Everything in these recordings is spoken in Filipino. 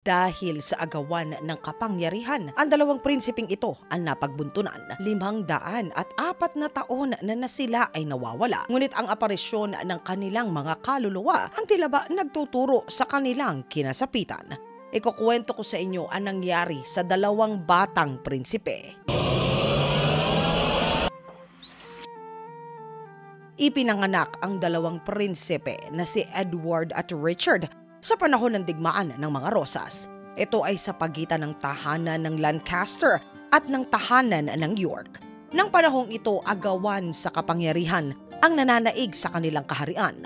Dahil sa agawan ng kapangyarihan, ang dalawang prinsipeng ito ang napagbuntunan. 504 na taon na sila ay nawawala. Ngunit ang aparisyon ng kanilang mga kaluluwa ang tila ba nagtuturo sa kanilang kinasapitan. Ikukwento ko sa inyo ang nangyari sa dalawang batang prinsipe. Ipinanganak ang dalawang prinsipe na si Edward at Richard sa panahon ng digmaan ng mga Rosas. Ito ay sa pagitan ng tahanan ng Lancaster at ng tahanan ng York. Nang panahong ito, agawan sa kapangyarihan ang nananaig sa kanilang kaharian.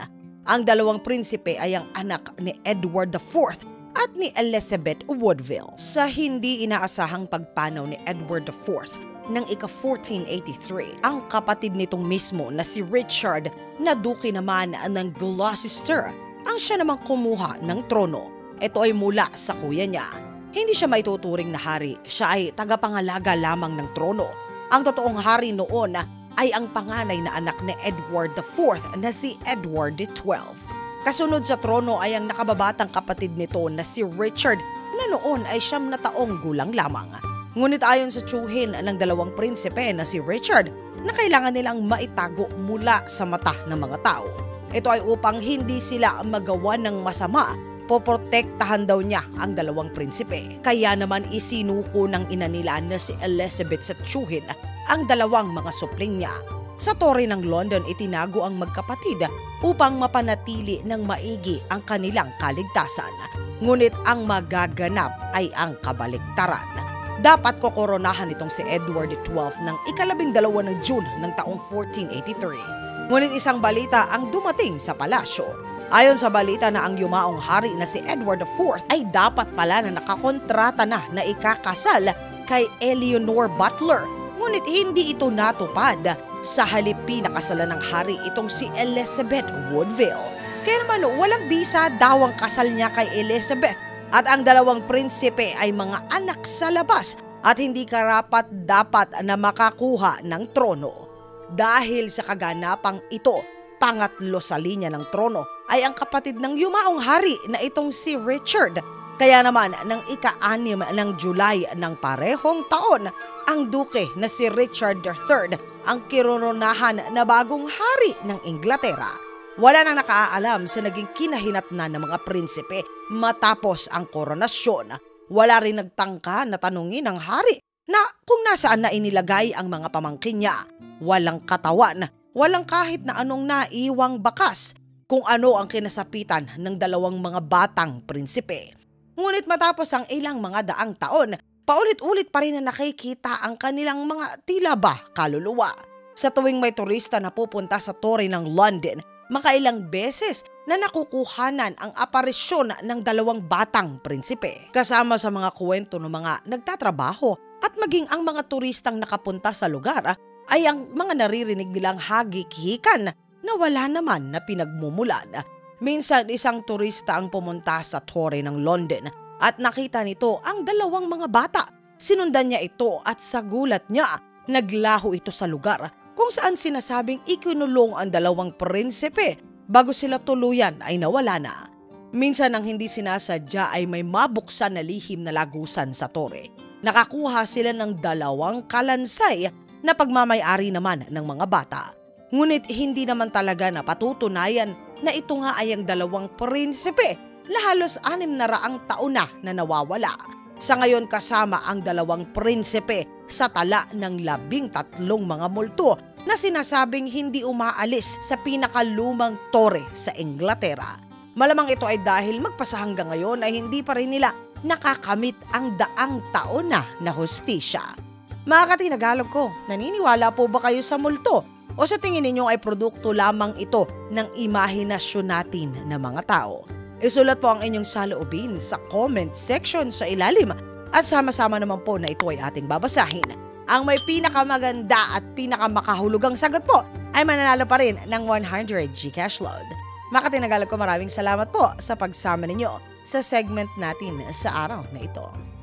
Ang dalawang prinsipe ay ang anak ni Edward IV at ni Elizabeth Woodville. Sa hindi inaasahang pagpanaw ni Edward IV ng ika-1483, ang kapatid nitong mismo na si Richard na duke naman ng Gloucester ang siya namang kumuha ng trono. Ito ay mula sa kuya niya. Hindi siya maituturing na hari, siya ay tagapangalaga lamang ng trono. Ang totoong hari noon ay ang panganay na anak ni Edward IV na si Edward XII. Kasunod sa trono ay ang nakababatang kapatid nito na si Richard na noon ay 9 na taong gulang lamang. Ngunit ayon sa tiyuhin ng dalawang prinsipe na si Richard na kailangan nilang maitago mula sa mata ng mga tao. Ito ay upang hindi sila magawa ng masama, poprotektahan daw niya ang dalawang prinsipe. Kaya naman isinuko ng ina nila na si Elizabeth sa tiyuhin ang dalawang mga supling niya. Sa tore ng London itinago ang magkapatid upang mapanatili ng maigi ang kanilang kaligtasan. Ngunit ang magaganap ay ang kabaliktaran. Dapat kokoronahan itong si Edward XII ng ika-12 ng June ng taong 1483. Ngunit isang balita ang dumating sa palasyo. Ayon sa balita na ang yumaong hari na si Edward IV ay dapat pala na nakakontrata na ikakasal kay Eleanor Butler. Ngunit hindi ito natupad. Sa halip pinakasalan ng hari itong si Elizabeth Woodville. Kaya naman walang bisa daw ang kasal niya kay Elizabeth at ang dalawang prinsipe ay mga anak sa labas at hindi karapat-dapat na makakuha ng trono. Dahil sa kaganapang ito, pangatlo sa linya ng trono ay ang kapatid ng yumaong hari na itong si Richard. Kaya naman ng ika-6 ng July ng parehong taon, ang duke na si Richard III ang kiroronahan na bagong hari ng Inglaterra. Wala na nakaalam sa naging kinahinatnan ng mga prinsipe matapos ang koronasyon. Wala rin nagtangka na tanungin ng hari na kung nasaan na inilagay ang mga pamangkin niya. Walang katawan, walang kahit na anong naiwang bakas kung ano ang kinasapitan ng dalawang mga batang prinsipe. Ngunit matapos ang ilang mga daang taon, paulit-ulit pa rin na nakikita ang kanilang mga tila ba kaluluwa. Sa tuwing may turista na pupunta sa tore ng London, makailang beses na nakukuhanan ang aparisyon ng dalawang batang prinsipe. Kasama sa mga kwento ng mga nagtatrabaho at maging ang mga turistang nakapunta sa lugar ay ang mga naririnig nilang hagik-hikan na wala naman na pinagmumulan. Minsan isang turista ang pumunta sa tore ng London at nakita nito ang dalawang mga bata. Sinundan niya ito at sa gulat niya, naglaho ito sa lugar kung saan sinasabing ikinulong ang dalawang prinsipe bago sila tuluyan ay nawala na. Minsan ang hindi sinasadya ay may mabuksan na lihim na lagusan sa tore. Nakakuha sila ng 2 kalansay na pagmamay-ari naman ng mga bata. Ngunit hindi naman talaga napatutunayan na ito nga ay ang dalawang prinsipe na halos 600 taon na nawawala. Sa ngayon kasama ang dalawang prinsipe sa tala ng 13 mga multo na sinasabing hindi umaalis sa pinakalumang tore sa Inglaterra. Malamang ito ay dahil magpasa hanggang ngayon ay hindi pa rin nila nakakamit ang 100 taon na hustisya. Mga katinaghalog ko, naniniwala po ba kayo sa multo? O sa tingin ninyo ay produkto lamang ito ng imahinasyon natin na mga tao? Isulat po ang inyong saloobin sa comment section sa ilalim at sama-sama naman po na ito ay ating babasahin. Ang may pinakamaganda at pinakamakahulugang sagot po ay mananalo pa rin ng 100 GCash load. Mga katinaghalog ko, maraming salamat po sa pagsama ninyo sa segment natin sa araw na ito.